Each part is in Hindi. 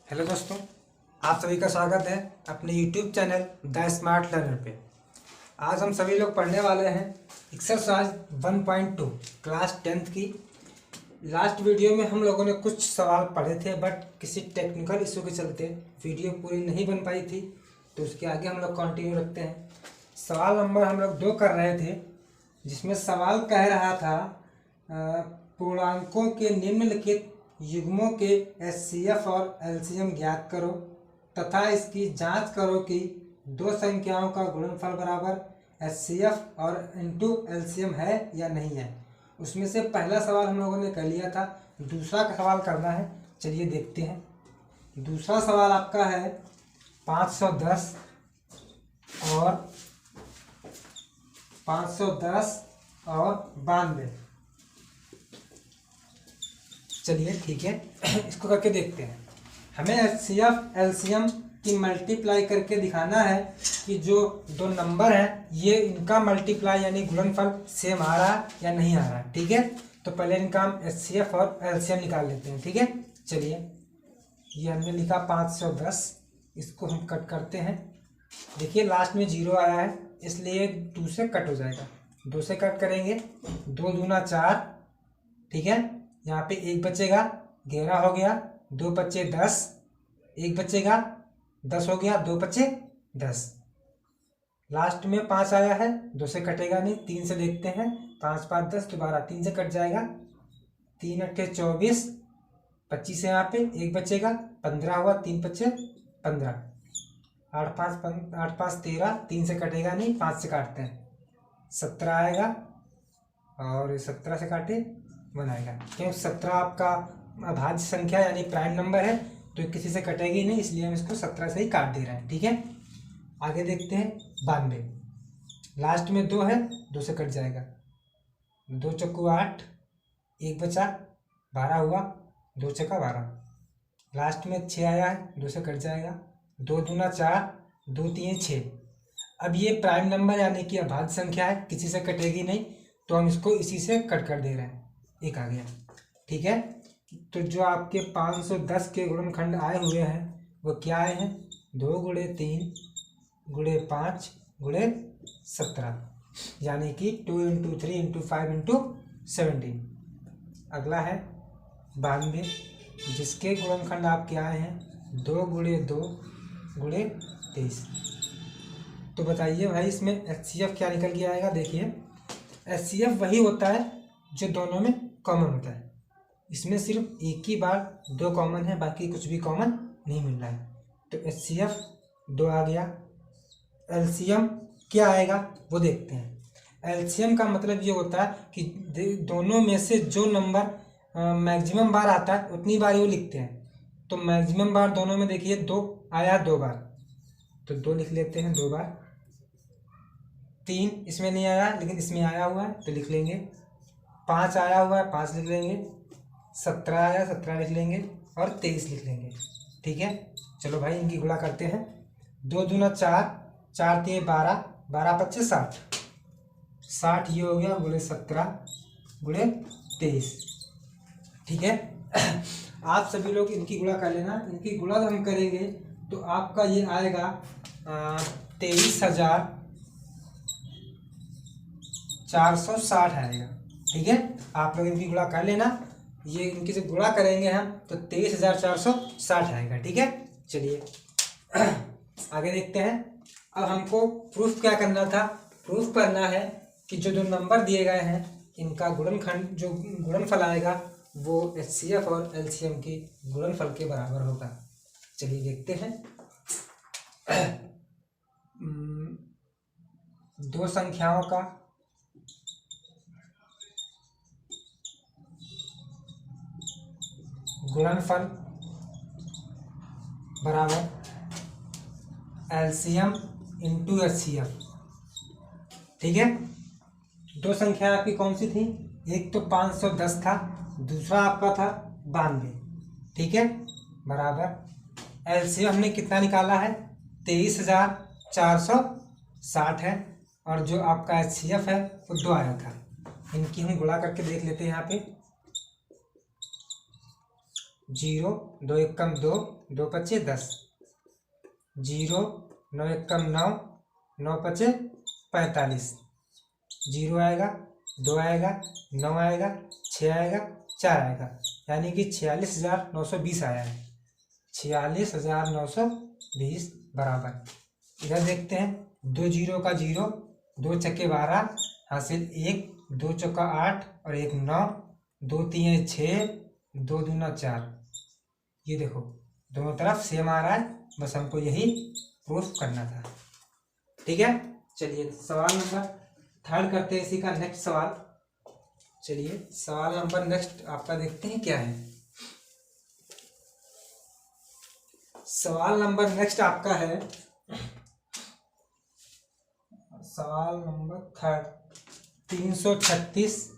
हेलो दोस्तों, आप सभी का स्वागत है अपने YouTube channel the smart learner पे। आज हम सभी लोग पढ़ने वाले हैं एक्सरसाइज 1.2 क्लास 10th की। लास्ट वीडियो में हम लोगों ने कुछ सवाल पढ़े थे, बट किसी टेक्निकल इशू के चलते वीडियो पूरी नहीं बन पाई थी, तो उसके आगे हम लोग कंटिन्यू रखते हैं। सवाल नंबर हम लोग 2 कर रहे थे, जिसमें सवाल कह रहा था पूर्णांकों के निम्नलिखित युग्मों के एचसीएफ और एलसीएम ज्ञात करो तथा इसकी जांच करो कि दो संख्याओं का गुणनफल बराबर एचसीएफ और इनटू एलसीएम है या नहीं है। उसमें से पहला सवाल हम लोगों ने कर लिया था, दूसरा का सवाल करना है। चलिए देखते हैं। दूसरा सवाल आपका है 510 और 92। चलिए ठीक है, इसको करके देखते हैं। हमें एचसीएफ एलसीएम की मल्टीप्लाई करके दिखाना है कि जो दो नंबर हैं ये इनका मल्टीप्लाई यानी गुणनफल सेम आ रहा है या नहीं आ रहा है। ठीक है, तो पहले इनका हम एचसीएफ और एलसीएम निकाल लेते हैं। ठीक है, चलिए ये हमने लिखा 510, इसको हम कट करते हैं। देखिए लास्ट में 0 आया है, इसलिए 2 से कट हो जाएगा। 2 से कट करेंगे, 2 दूना 4। ठीक है, यहाँ पे 1 बचेगा, 11 हो गया, 2 बचे 10, 1 बचेगा, 10 हो गया, 2 बचे 10। लास्ट में 5 आया है, 2 से कटेगा नहीं, 3 से देखते हैं। 5 5 10, दोबारा 3 से कट जाएगा। 3 8 24, 25 है, यहाँ पे 1 बचेगा, 15 हुआ, 3 बचे 15। 8 5 13, 3 से कटेगा नहीं, 5 से काटते हैं, 17 आएगा, और 17 से काटे 1 आएगा। क्योंकि 17 आपका अभाज्य संख्या यानी प्राइम नंबर है, तो किसी से कटेगी नहीं, इसलिए हम इसको 17 से ही काट दे रहे हैं। ठीक है, आगे देखते हैं 92। लास्ट में 2 है, 2 से कट जाएगा, 2 चौको 8, 1 बचा, 12 हुआ, 2 चौका 12। लास्ट में 6 आया है, 2 से कट जाएगा, 2 दूना 4, 2 3 6। अब ये प्राइम नंबर यानी कि अभाज्य संख्या है, किसी से कटेगी नहीं, तो हम इसको इसी से कट कर दे रहे हैं। 1 आ गया। ठीक है, तो जो आपके 510 के गुणनखंड आए हुए हैं वो क्या आए हैं? 2 × 3 × 5 × 17, यानी कि 2 × 3 × 5 × 17। अगला है 92, जिसके गुणनखंड आपके आए हैं 2 × 2 × 23। तो बताइए भाई, इसमें एचसीएफ क्या निकल के आएगा? देखिए एचसीएफ वही होता है जो दोनों में कॉमन होता है। इसमें सिर्फ एक ही बार 2 कॉमन है, बाकी कुछ भी कॉमन नहीं मिल रहा है। तो एचसीएफ 2 आ गया। एलसीएम क्या आएगा वो देखते हैं। एलसीएम का मतलब ये होता है कि दोनों में से जो नंबर मैक्सिमम बार आता है उतनी बार वो लिखते हैं। तो मैक्सिमम बार दोनों में देखिए 2 आया, 2 बार, तो 2 लिख लेते हैं 2 बार। 3 इसमें नहीं आया, लेकिन इसमें आया हुआ है तो लिख लेंगे। 5 आया हुआ है, 5 लिख लेंगे। 17 आया, 17 लिख लेंगे, और 23 लिख लेंगे। ठीक है, चलो भाई इनकी गुणा करते हैं। 2 दूना 4, 4 3 12, 12 25 60। 60 ये हो गया, गुणे 17 गुणे 23। ठीक है, आप सभी लोग इनकी गुणा कर लेना। इनकी गुणा जब हम करेंगे तो आपका ये आएगा 23,460 आएगा। ठीक है, आप लोग इनकी गुणा कर लेना। ये इनकी से गुणा करेंगे हम तो 23,460 आएगा। ठीक है, चलिए आगे देखते हैं। अब हमको प्रूफ क्या करना था? प्रूफ करना है कि जो 2 नंबर दिए गए हैं इनका गुणनखंड, जो गुणनफल आएगा वो एचसीएफ और एलसीएम के गुणनफल के बराबर होगा। चलिए देखते हैं। 2 संख्याओं का गुणनफल बराबर एलसीएम इंटू एचसीएफ। ठीक है, 2 संख्या आपकी कौन सी थी? एक तो 510 था, दूसरा आपका था 92। ठीक है, बराबर एलसीएम हमने कितना निकाला है? 23,460 है, और जो आपका एचसीएफ है वो 2 आया था। इनकी हम गुणा करके देख लेते हैं। यहाँ पे जीरो, दो एक कम दो, दो पचे 10, जीरो, नौ एक कम 9, 9 पचे 45, जीरो आएगा, दो आएगा, 9 आएगा, 6 आएगा, 4 आएगा, यानी कि 46,920 आया है। 46,920 बराबर, इधर देखते हैं, दो जीरो का जीरो, दो छक्के 12 हासिल 1, दो चौका 8 और एक 9, दो तीन 6, दो दूना 4। ये देखो दोनों तरफ सेम आ रहा है, बस हमको यही प्रूफ करना था। ठीक है, चलिए सवाल नंबर थर्ड करते हैं इसी का नेक्स्ट सवाल। चलिए सवाल नंबर नेक्स्ट आपका देखते हैं क्या है। सवाल नंबर नेक्स्ट आपका है, सवाल नंबर थर्ड, 336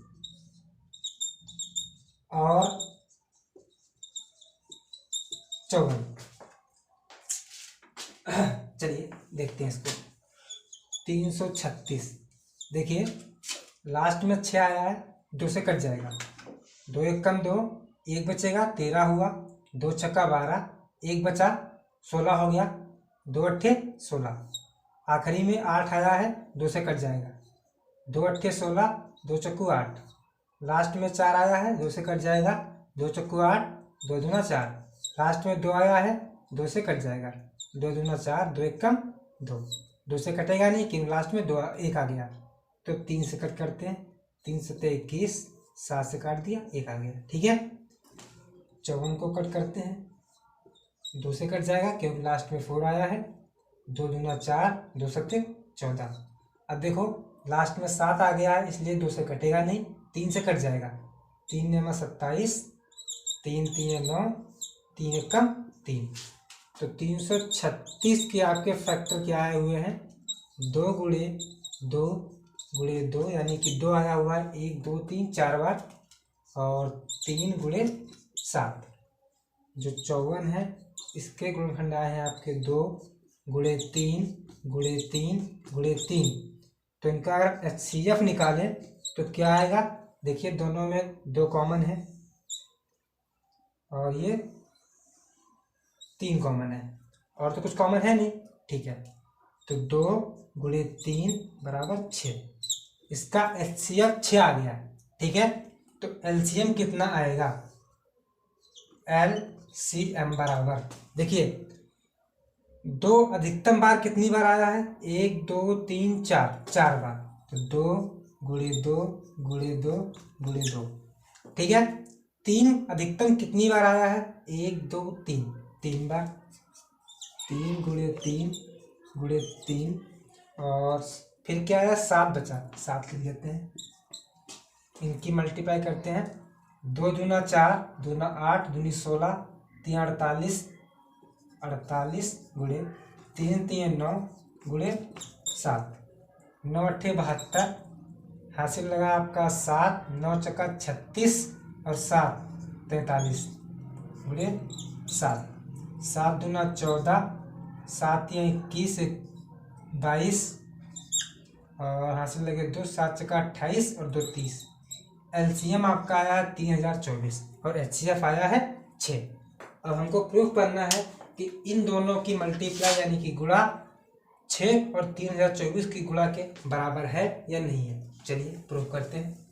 और 54। चलिए देखते हैं इसको। 336, देखिए लास्ट में 6 आया है, 2 से कट जाएगा, दो एक कम दो, एक बचेगा 13 हुआ, दो छक्का 12, एक बचा 16 हो गया, दो अट्ठे 16, आखिरी में 8 आया है, 2 से कट जाएगा, दो अट्ठे 16, दो चक्कू 8, लास्ट में 4 आया है, 2 से कट जाएगा, दो चक्कू 8, दो दूना 4, लास्ट में 2 आया है, 2 से कट जाएगा, दो दूना 4, दो एक कम 2, 2 से कटेगा नहीं क्योंकि लास्ट में 2 1 आ गया, तो 3 से कट करते हैं, 3 सत्ते 21, 7 से काट दिया, 1 आ गया। ठीक है, 54 को कट करते हैं, 2 से कट जाएगा क्योंकि लास्ट में 4 आया है, दो दूना 4, दो सत्ते 14। अब देखो लास्ट में 7 आ गया है, इसलिए 2 से कटेगा नहीं, 3 से कट जाएगा, 3 ने 27, 3 3 9, 3 एक कम 3, तो 336 के आपके फैक्टर क्या आए हुए हैं, 2 गुणे 2 गुणे 2, यानी कि 2 आया हुआ है, 1 2 3 4 बार, और 3 गुणे 7, जो 54 है, इसके गुणनखंड आए हैं आपके 2 गुणे 3 गुणे 3 गुणे 3। तो इनका अगर HCF निकालें तो क्या आएगा, देखिए दोनों में 2 कॉमन है और ये 3 कॉमन है, और तो कुछ कॉमन है नहीं। ठीक है, तो 2 गुणे 3 बराबर 6, इसका HCF 6 आ गया। ठीक है, तो LCM कितना आएगा, LCM बराबर, देखिए 2 अधिकतम बार कितनी बार आया है, 1 2 3 4, 4 बार, तो 2 गुणे 2 गुणे 2 गुणे 2। ठीक है, 3 अधिकतम कितनी बार आया है, 1 2 3, 3 बार, 3 गुणे 3 गुणे 3, और फिर क्या आया, 7 बचा, 7 लिख देते हैं, इनकी मल्टीप्लाई करते हैं, 2 दूना 4, दूना 8, दूनी 16, 3 48, 48 गुणे 3 3 9 गुणे 7, 9 अट्ठे 72, हासिल लगा आपका 7, 9 चक्का 36 और 7 43 गुणे 7, 7 दूना 14, 7 या 21 22, और हासिल लगे 2, 7 चक्का 28 और 2 30। LCM आपका आया है 3024 और HCF आया है 6। अब हमको प्रूफ करना है कि इन दोनों की मल्टीप्लाई यानी कि गुणा 6 और 3024 की गुणा के बराबर है या नहीं है। चलिए प्रूफ करते हैं।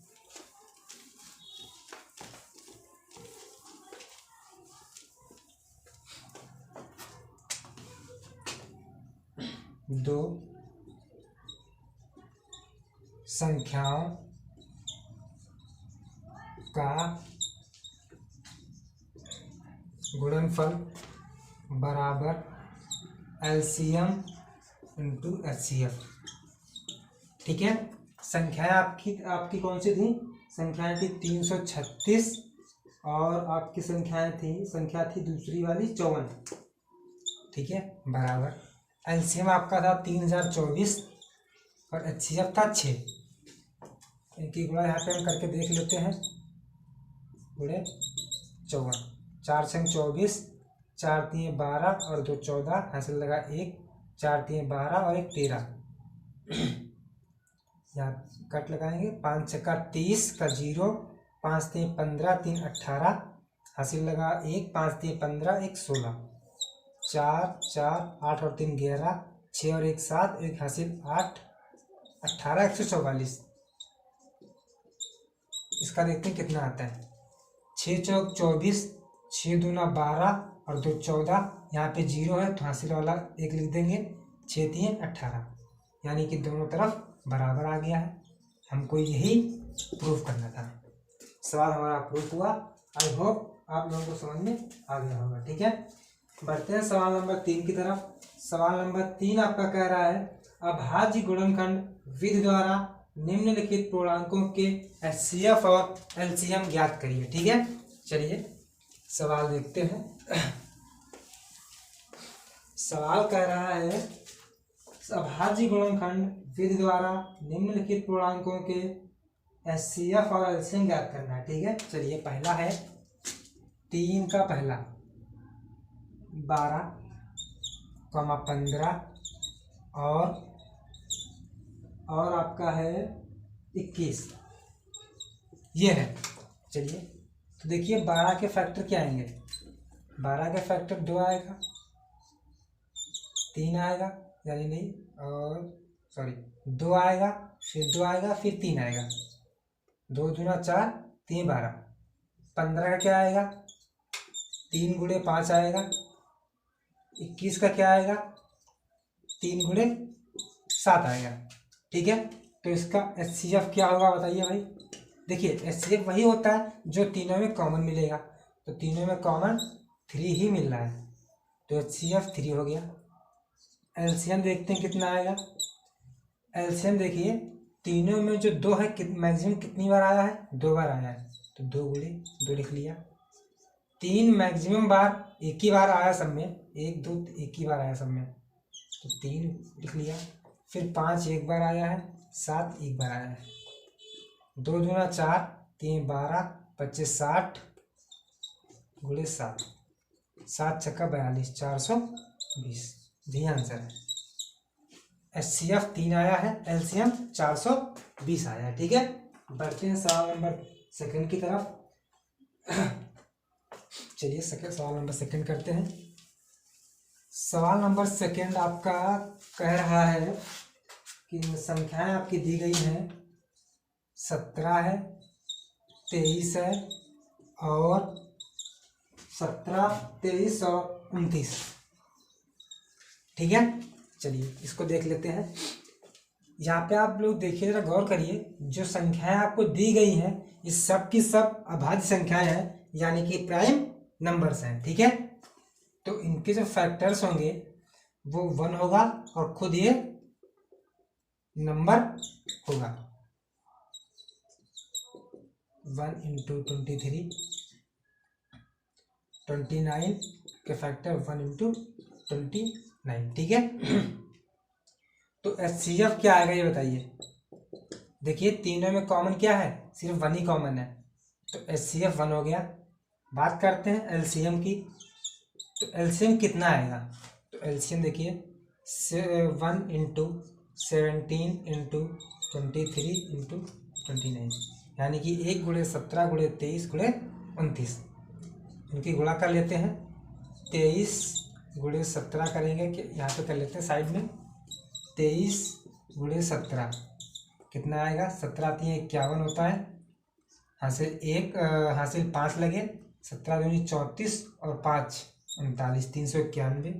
दो संख्याओं का गुणनफल बराबर LCM इंटू HCF। ठीक है, संख्याएं आपकी कौन सी थी, संख्याएं थी 336 और आपकी संख्या थी दूसरी वाली 54। ठीक है, बराबर LCM आपका था 3024 और HCF था 6। इनकी गुणा यहाँ पे हम करके देख लेते हैं, गुणे 54, 4 संग 24, 4 3 12 और 2 14, हासिल लगा 1, 4 3 12 और 1 13। यहाँ कट लगाएंगे, 5 छक्का 30 का 0, 5 3 15, 3 18, हासिल लगा 1, 5 3 15, 1 16, 4 4 8 और 3 11, 6 और 1 7, 1 हासिल 8 18, 144। इसका देखते हैं कितना आता है। 6 चौक 24, 6 दूना 12 और 2 14। यहाँ पे 0 है तो हासिल वाला 1 लिख देंगे। 6 3 18, यानी कि दोनों तरफ बराबर आ गया है। हमको यही प्रूफ करना था। सवाल हमारा प्रूफ हुआ। आई होप आप लोगों को समझ में आ गया होगा। ठीक है, बढ़ते हैं सवाल नंबर 3 की तरफ। सवाल नंबर 3 आपका कह रहा है अभाज्य गुणनखंड विधि द्वारा निम्नलिखित पूर्णांकों के एचसीएफ और एलसीएम ज्ञात करिए। ठीक है, चलिए सवाल देखते हैं। सवाल कह रहा है अभाज्य गुणनखंड विधि द्वारा निम्नलिखित पूर्णांकों के एचसीएफ और एलसीएम ज्ञात करना है। ठीक है, चलिए पहला है 3 का पहला 12, 15 और आपका है 21, ये है। चलिए तो देखिए 12 के फैक्टर क्या आएंगे। 12 के फैक्टर 2 आएगा, 3 आएगा, यानी नहीं, और सॉरी 2 आएगा, फिर 2 आएगा, फिर 3 आएगा। 2 दूना 4, 3 12। 15 का क्या आएगा, 3 गुणे 5 आएगा। 21 का क्या आएगा, 3 गुणे 7 आएगा। ठीक है, तो इसका एचसीएफ क्या होगा बताइए भाई। देखिए एचसीएफ वही होता है जो तीनों में कॉमन मिलेगा, तो तीनों में कॉमन 3 ही मिल रहा है, तो एचसीएफ 3 हो गया। एलसीएम देखते हैं कितना आएगा। एलसीएम देखिए तीनों में जो 2 है मैक्सिमम कितनी बार आया है, 2 बार आया है, तो 2 गुणे 2 लिख लिया। 3 मैक्सिमम बार एक ही बार आया सब में, 1 2 एक ही बार आया सब में, तो 3 लिख लिया। फिर 5 एक बार आया है, 7 एक बार आया है। 2 दूना 4, 3 12, 25 60 गुणे 7, 7 छक्का 42, 420, यही आंसर है। एचसीएफ 3 आया है, एलसीएम 420 आया है। ठीक है, बढ़ते हैं सवाल नंबर 2 की तरफ। चलिए सवाल नंबर 2 करते हैं। सवाल नंबर 2 आपका कह रहा है कि संख्याएं आपकी दी गई हैं, 17 है, 23 है और 17, 23 और 29। ठीक है, चलिए इसको देख लेते हैं। यहाँ पे आप लोग देखिए, जरा गौर करिए, जो संख्याएं आपको दी गई हैं ये सब की सब अभाज्य संख्याएं हैं, यानी कि प्राइम नंबर्स हैं। ठीक है, तो इनके जो फैक्टर्स होंगे वो 1 होगा और खुद ये नंबर होगा। 1 इंटू 23, 29 के फैक्टर 1 इंटू 29। ठीक है, तो एचसीएफ क्या आएगा ये बताइए। देखिए तीनों में कॉमन क्या है, सिर्फ 1 ही कॉमन है, तो एचसीएफ 1 हो गया। बात करते हैं एलसीएम की, तो एलसीएम कितना आएगा, तो एलसीएम देखिए 1 इंटू 17 इंटू 23 इंटू 29, यानी कि 1 गुणे 17 गुणे 23 गुणे 29। इनकी गुणा कर लेते हैं। 23 गुणे 17 करेंगे कि यहाँ पे कर लेते हैं साइड में। 23 गुणे 17 कितना आएगा, 17 3 51 होता है, हासिल 1 हासिल 5 लगे, 17 दूनी 34 और 5 39, 391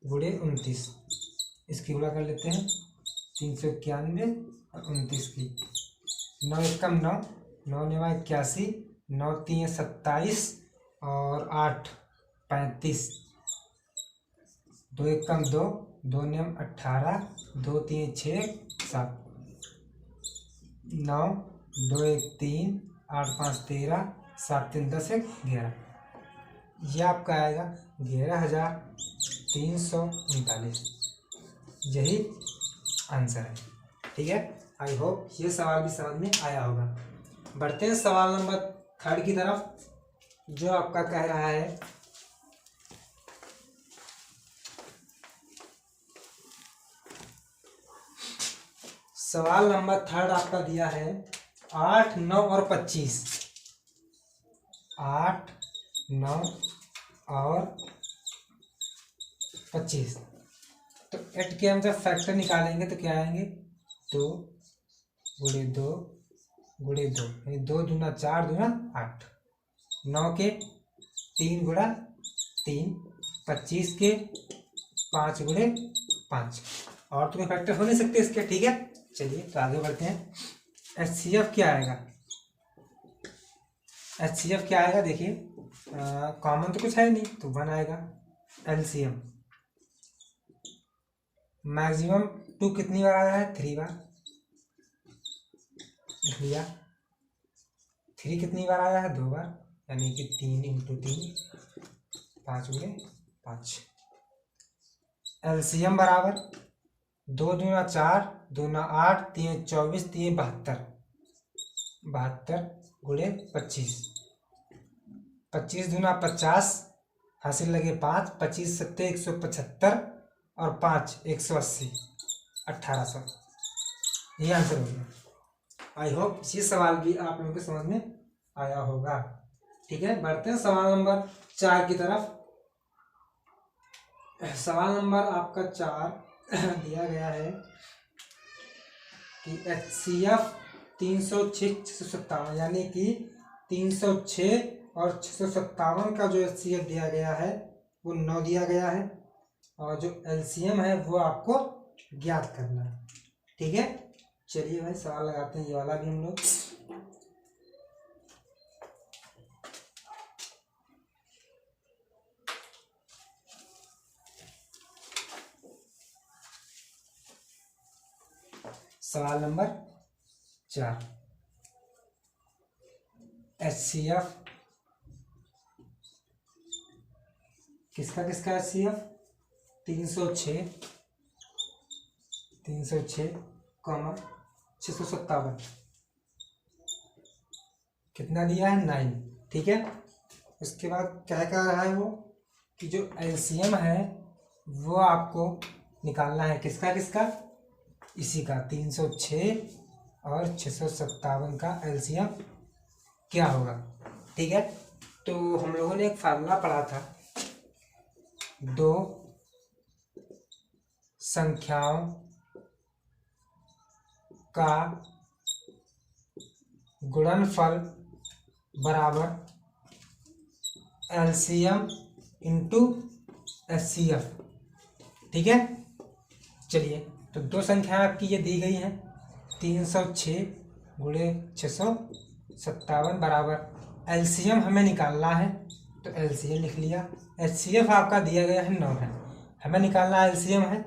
गुणे 29। इसकी गुणा कर लेते हैं, 391 और 29 की। 9 एकम 9, 9 9 81, 9 3 27 और 8 35, 2 एकम 2, 2 9 18, 2 3 6 7, 9 2 1 3, 8 5 13, 7 3 10 1 11। यह आपका आएगा 11,339। यही आंसर है। ठीक है, आई होप ये सवाल भी समझ में आया होगा। बढ़ते हैं सवाल नंबर 3 की तरफ, जो आपका कह रहा है सवाल नंबर 3 आपका दिया है 8 9 और 25। 8, 9 और 25। तो 8 के हम जब फैक्टर निकालेंगे तो क्या आएंगे, 2 गुणे 2 गुणे 2 यानी 2 दूना 4 दूना 8। 9 के 3 गुणा 3, 25 के 5 गुणे 5। और तुम्हें फैक्टर हो नहीं सकते इसके, ठीक है। चलिए तो आगे बढ़ते हैं। HCF क्या आएगा, HCF क्या आएगा देखिए, कॉमन तो कुछ है नहीं तो 1 आएगा। LCM मैक्सिमम 2 कितनी बार आया है, 3 बार लिख लिया। 3 कितनी बार आया है, 2 बार, यानी कि 3 इंटू 3 5 गुणे 5। LCM बराबर 2 दूना 4, 2 दूना 8, 3 24, 3 72, 72 गुणे 25। 25 दूना 50, हासिल लगे 5, 25 सत्ते 175 और 5 180, 1800। ये आंसर हो गया। आई होप ये सवाल भी आप लोगों के समझ में आया होगा, ठीक है। बढ़ते हैं सवाल नंबर 4 की तरफ। सवाल नंबर आपका 4 दिया गया है कि HCF 306 657 यानी कि 306 और 657 का जो HCF दिया गया है वो 9 दिया गया है, और जो LCM है वो आपको ज्ञात करना है, ठीक है। चलिए भाई सवाल लगाते हैं, ये वाला भी हम लोग। सवाल नंबर 4, HCF किसका किसका HCF 306 कॉमा 657 कितना दिया है, 9, ठीक है। उसके बाद क्या कह रहा है वो कि जो LCM है वो आपको निकालना है, किसका किसका, इसी का 306 और 657 का LCM क्या होगा, ठीक है। तो हम लोगों ने एक फार्मूला पढ़ा था, 2 संख्याओं का गुणनफल बराबर LCM इंटू HCF, ठीक है। चलिए तो 2 संख्याएं आपकी ये दी गई हैं, 306 गुणे 657 बराबर LCM हमें निकालना है, तो LCM लिख लिया। HCF आपका दिया गया है 9 है, हमें निकालना LCM है,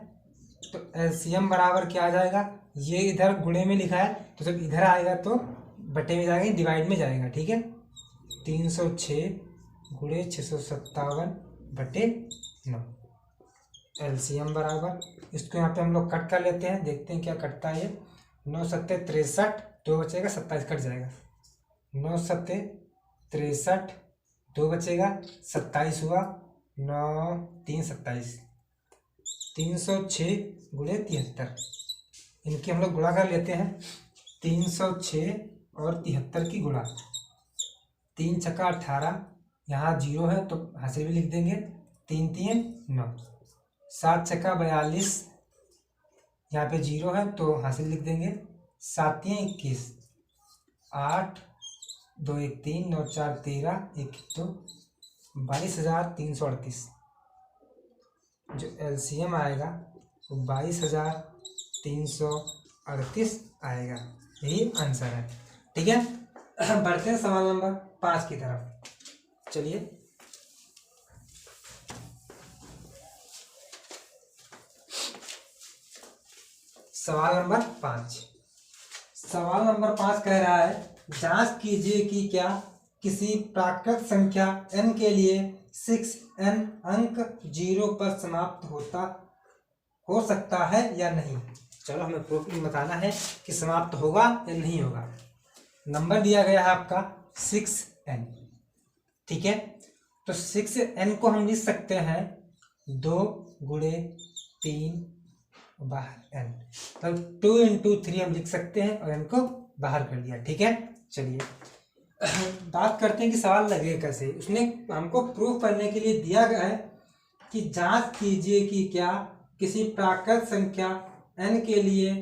तो LCM बराबर क्या आ जाएगा, ये इधर गुणे में लिखा है तो जब इधर आएगा तो बटे में जाएगा, डिवाइड में जाएगा, ठीक है। 306 गुणे 657 बटे 9 LCM बराबर, इसको यहाँ पे हम लोग कट कर लेते हैं, देखते हैं क्या कटता है। 9 सत्ते 63, 2 बचेगा, 27 कट जाएगा। 9 सत्ते 63, 2 बचेगा, 27 हुआ, 9 3 27। 306 गुणे 73, इनकी हम लोग गुणा कर लेते हैं। 306 और 73 की गुणा, 3 छक्का 18, यहाँ 0 है तो हासिल भी लिख देंगे, 3 3 9, 7 छक्का 42, यहाँ पे 0 है तो हासिल लिख देंगे, 7 3 21, 8 2 1 3, 9 4 13, 1 2, 22,338। जो LCM आएगा वो 22,338 आएगा, यही आंसर है, ठीक है। बढ़ते हैं सवाल नंबर 5 की तरफ। चलिए सवाल नंबर 5, सवाल नंबर 5 कह रहा है, जांच कीजिए कि क्या किसी प्राकृत संख्या n के लिए 6n अंक 0 पर समाप्त हो सकता है या नहीं। चलो हमें प्रूफ बताना है कि समाप्त होगा या नहीं होगा। नंबर दिया गया है आपका 6n, ठीक है। तो 6n को हम लिख सकते हैं 2 गुणे 3 बाहर n, तब 2 इंटू 3 हम लिख सकते हैं और n को बाहर कर दिया, ठीक है। चलिए बात करते हैं कि सवाल लगे कैसे। उसने हमको प्रूफ करने के लिए दिया गया है कि जांच कीजिए कि क्या किसी प्राकृत संख्या n के लिए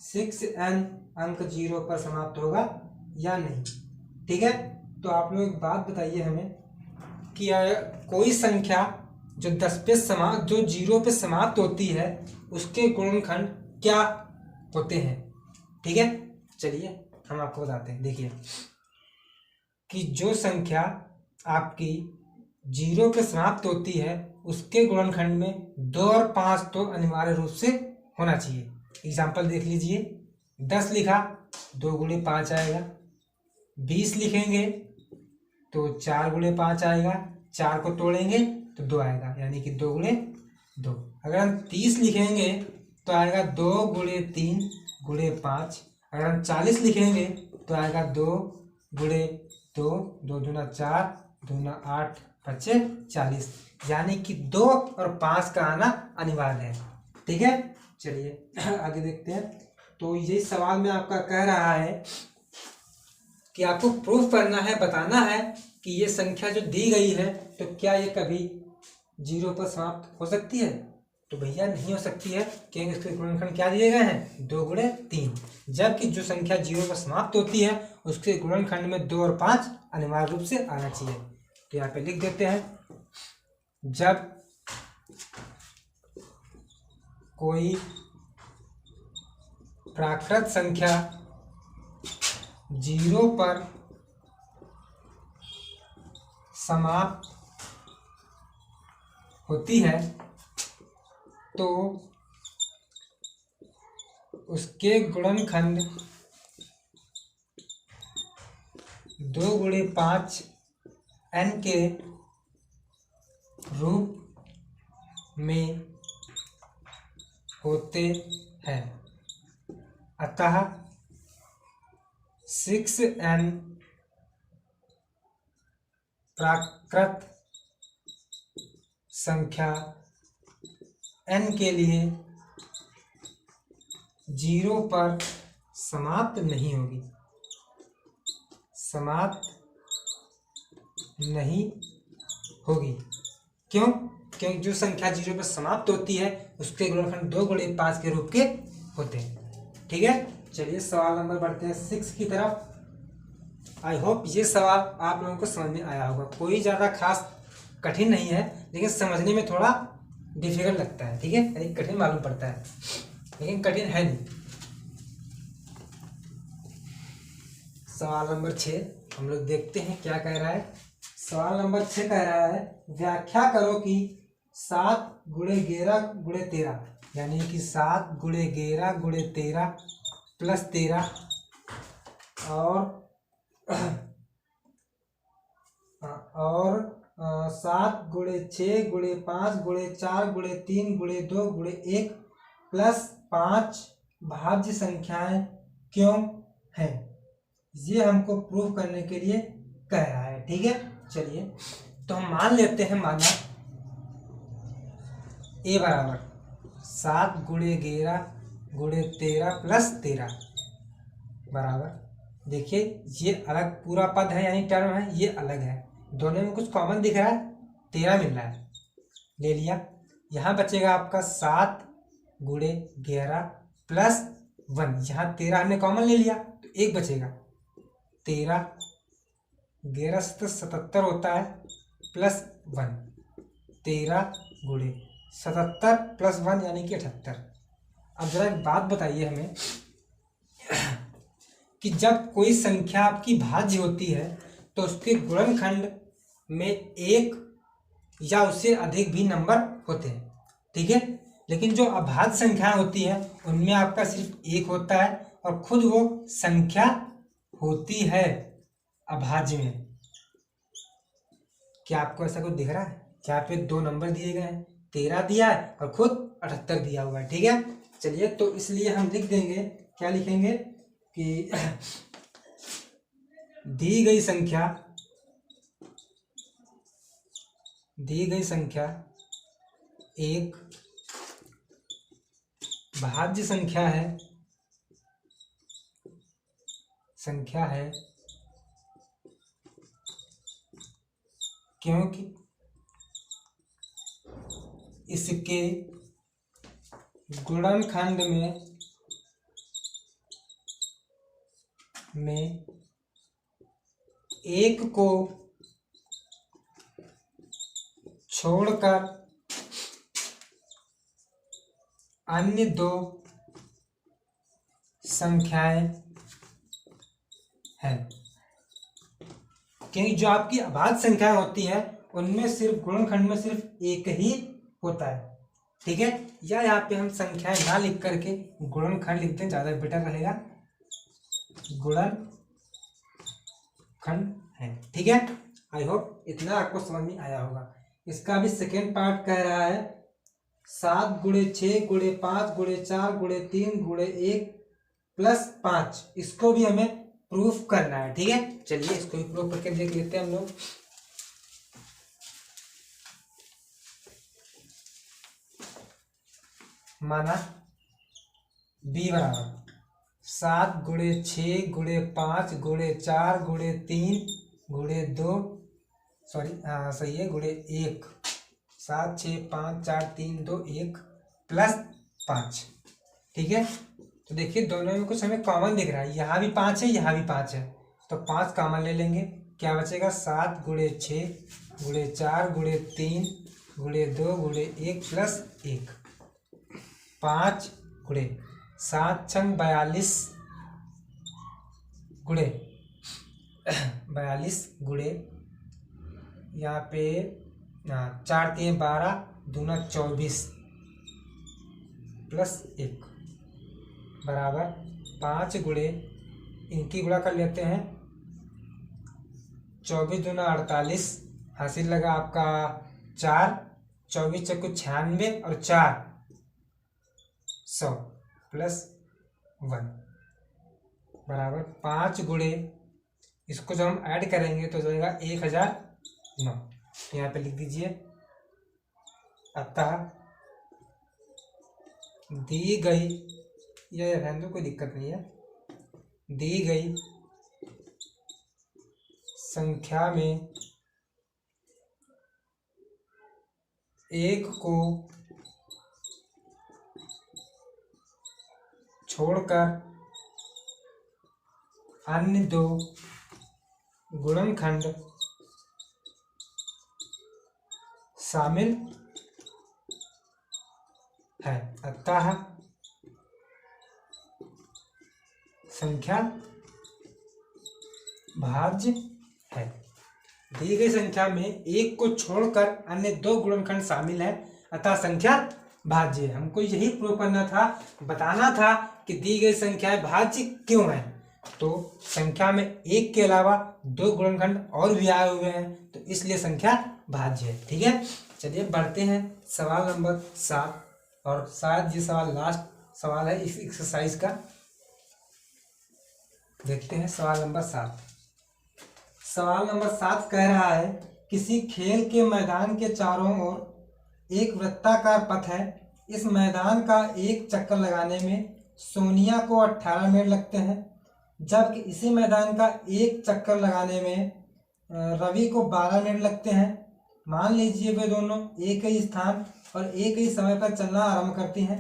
6n अंक 0 पर समाप्त होगा या नहीं। ठीक है, तो आप लोग एक बात बताइए हमें कि कोई संख्या जो 0 पे समाप्त होती है उसके गुणनखंड क्या होते हैं। ठीक है, चलिए हम आपको बताते हैं। देखिए कि जो संख्या आपकी 0 पे समाप्त होती है उसके गुणनखंड में 2 और 5 तो अनिवार्य रूप से होना चाहिए। एग्जाम्पल देख लीजिए, 10 लिखा 2 गुणे 5 आएगा, 20 लिखेंगे तो 4 गुणे 5 आएगा, 4 को तोड़ेंगे तो 2 आएगा, यानी कि 2 गुणे 2। अगर हम 30 लिखेंगे तो आएगा 2 गुणे 3 गुणे 5। अगर हम 40 लिखेंगे तो आएगा 2 गुणे 2, 2 दूना 4, दूना 8, 25 40, यानी कि 2 और 5 का आना अनिवार्य है। ठीक है, चलिए आगे देखते हैं। तो यही सवाल में आपका कह रहा है कि आपको प्रूफ करना है, बताना है कि ये संख्या जो दी गई है तो क्या ये कभी 0 पर समाप्त हो सकती है। तो भैया नहीं हो सकती है, क्योंकि इसके गुणनखंड क्या दिए गए हैं, 2 गुणे 3। जबकि जो संख्या 0 पर समाप्त होती है उसके गुणनखंड में 2 और 5 अनिवार्य रूप से आना चाहिए। तो यहाँ पे लिख देते हैं, जब कोई प्राकृत संख्या 0 पर समाप्त होती है तो उसके गुणनखंड 2 गुणे 5 n के रूप में होते हैं। अतः 6n प्राकृत संख्या n के लिए 0 पर समाप्त नहीं होगी, समाप्त नहीं होगी। क्यों? क्योंकि जो संख्या 0 पर समाप्त होती है उसके गुणनखंड 2 गुणे 5 के रूप के होते हैं। ठीक है, चलिए सवाल नंबर बढ़ते हैं 6 की तरफ। आई होप ये सवाल आप लोगों को समझ में आया होगा। कोई ज़्यादा खास कठिन नहीं है, लेकिन समझने में थोड़ा डिफिकल्ट लगता है। ठीक है, यानी कठिन मालूम पड़ता है, लेकिन कठिन है नहीं। सवाल नंबर 6 हम लोग देखते हैं क्या कह रहा है। सवाल नंबर 6 कह रहा है, व्याख्या करो कि 7 गुणे 11 गुणे 13, यानी कि 7 गुणे 11 गुणे 13 प्लस 13 और 7 गुणे 6 गुणे 5 गुणे 4 गुणे 3 गुणे 2 गुणे 1 प्लस 5 भाज्य संख्याएं क्यों हैं, ये हमको प्रूफ करने के लिए कह रहा है। ठीक है, चलिए तो हम मान लेते हैं, माना a बराबर 7 गुणे 11 गुणे 13 प्लस 13 बराबर, देखिए ये अलग पूरा पद है यानी टर्म है, ये अलग है, दोनों में कुछ कॉमन दिख रहा है, 13 मिल रहा है, ले लिया। यहाँ बचेगा आपका 7 गुणे 11 प्लस 1, यहाँ 13 हमने कॉमन ले लिया तो 1 बचेगा, 13 11 से 77 होता है प्लस 1, 13 गुणे 77 प्लस 1 यानी कि 78। अब जरा एक बात बताइए हमें कि जब कोई संख्या आपकी भाज्य होती है तो उसके गुणनखंड में 1 या उससे अधिक भी नंबर होते हैं। ठीक है, लेकिन जो अभाज्य संख्याएं होती है उनमें आपका सिर्फ 1 होता है और खुद वो संख्या होती है अभाज्य में। क्या आपको ऐसा कुछ दिख रहा है? यहाँ पे 2 नंबर दिए गए हैं, 13 दिया है और खुद 78 दिया हुआ है। ठीक है, चलिए तो इसलिए हम लिख देंगे, क्या लिखेंगे कि दी गई संख्या एक भाज्य संख्या है क्योंकि इसके गुणनखंड में एक को छोड़कर अन्य दो संख्याएं हैं। क्योंकि जो आपकी अभाज्य संख्याएं होती हैं उनमें सिर्फ गुणनखंड में सिर्फ एक ही होता है, ठीक है। या यहाँ पे हम संख्याएं ना लिख करके गुणनखंड लिखते हैं, ज्यादा बेटर रहेगा। गुणनखंड है, ठीक है। आई होप इतना आपको समझ में आया होगा। इसका भी सेकेंड पार्ट कह रहा है 7 गुणे 6 गुणे 5 गुणे 4 गुणे 3 गुणे 1 प्लस 5। इसको भी हमें प्रूफ करना है, ठीक है। चलिए इसको भी प्रूफ करके देख लेते हैं हम लोग। माना b बराबर 7 गुणे 6 गुणे 5 गुणे 4 गुणे 3 गुणे 2 सही है गुणे 1, 7 6 5 4 3 2 1 प्लस 5, ठीक है। तो देखिए दोनों में कुछ हमें कॉमन दिख रहा है, यहाँ भी 5 है यहाँ भी 5 है, तो 5 कॉमन ले लेंगे। क्या बचेगा 7 गुणे 6 गुणे 4 गुणे 3 गुणे 2 गुणे 1 प्लस 1। 5 गुणे 7 छंग 42 गुणे 42 गुणे यहाँ पे 4 3 12 दूना 24 प्लस 1 बराबर 5 गुणे, इनकी गुणा कर लेते हैं, 24 दूना 48, हासिल लगा आपका 4, 24 चौको 96 और 4 100 प्लस 1 बराबर 5 गुणे, इसको जब हम ऐड करेंगे तो जाएगा 1009। तो यहाँ पे लिख दीजिए अतः दी गई, ये रहने दो कोई दिक्कत नहीं है, दी गई संख्या में एक को छोड़कर अन्य दो गुणनखंड शामिल है, अतः संख्या भाज्य है। दी गई संख्या में एक को छोड़कर अन्य दो गुणनखंड शामिल है, अतः संख्या भाज्य है। हमको यही प्रूव करना था, बताना था कि दी गई संख्याएं भाज्य क्यों है। तो संख्या में एक के अलावा दो गुणनखंड और भी आए हुए हैं, तो इसलिए संख्या भाज्य है, ठीक है। चलिए बढ़ते हैं सवाल नंबर 7, और शायद ये सवाल लास्ट सवाल है इस एक्सरसाइज का। देखते हैं सवाल नंबर 7। सवाल नंबर 7 कह रहा है किसी खेल के मैदान के चारों ओर एक वृत्ताकार पथ है, इस मैदान का एक चक्कर लगाने में सोनिया को 18 मिनट लगते हैं, जबकि इसी मैदान का एक चक्कर लगाने में रवि को 12 मिनट लगते हैं। मान लीजिए वे दोनों एक ही स्थान और एक ही समय पर चलना आरंभ करते हैं,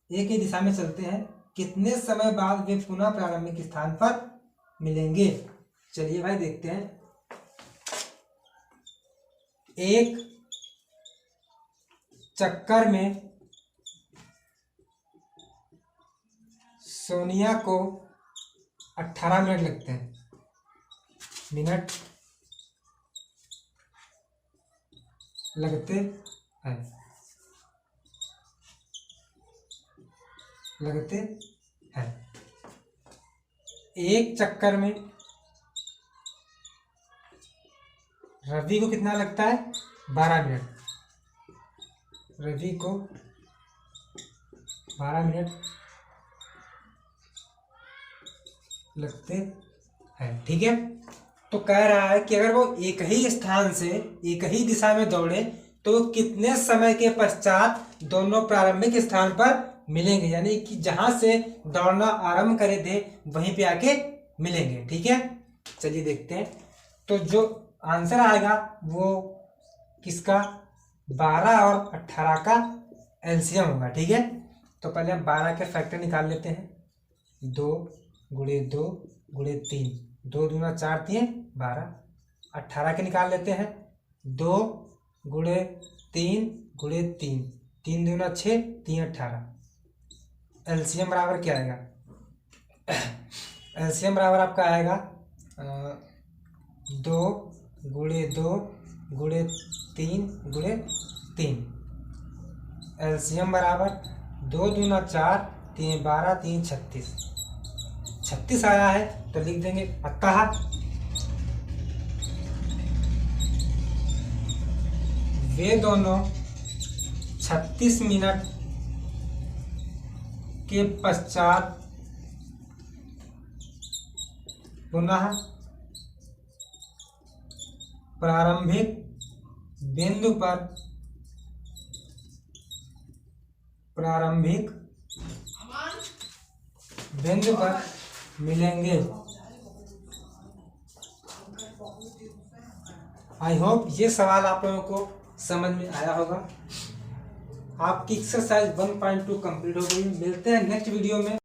एक ही दिशा में चलते हैं, कितने समय बाद वे पुनः प्रारंभिक स्थान पर मिलेंगे। चलिए भाई देखते हैं। एक चक्कर में सोनिया को 18 मिनट लगते हैं, मिनट लगते हैं। एक चक्कर में रवि को कितना लगता है 12 मिनट, रवि को 12 मिनट लगते हैं, ठीक है। तो कह रहा है कि अगर वो एक ही स्थान से एक ही दिशा में दौड़े तो कितने समय के पश्चात दोनों प्रारंभिक स्थान पर मिलेंगे, यानी कि जहां से दौड़ना आरंभ करे थे वहीं पे आके मिलेंगे, ठीक है। चलिए देखते हैं। तो जो आंसर आएगा वो किसका, 12 और 18 का एलसीएम होगा। ठीक है, तो पहले हम 12 के फैक्टर निकाल लेते हैं। 2 गुणे 2 गुणे 3, 2 दूना 4 3 12। 18 के निकाल लेते हैं। 2 गुणे 3 गुणे 3, 3 दूना 6 3 18। एलसीएम बराबर क्या आएगा, एलसीएम बराबर आपका आएगा 2 गुणे 2 गुणे 3 गुणे 3। एलसीएम बराबर 2 दूना 4 3 12 3 36, 36 आया है। तो लिख देंगे अतः वे दोनों 36 मिनट के पश्चात पुनः प्रारंभिक बिंदु पर मिलेंगे। आई होप ये सवाल आप लोगों को समझ में आया होगा। आपकी एक्सरसाइज 1.2 कंप्लीट हो गई। मिलते हैं नेक्स्ट वीडियो में।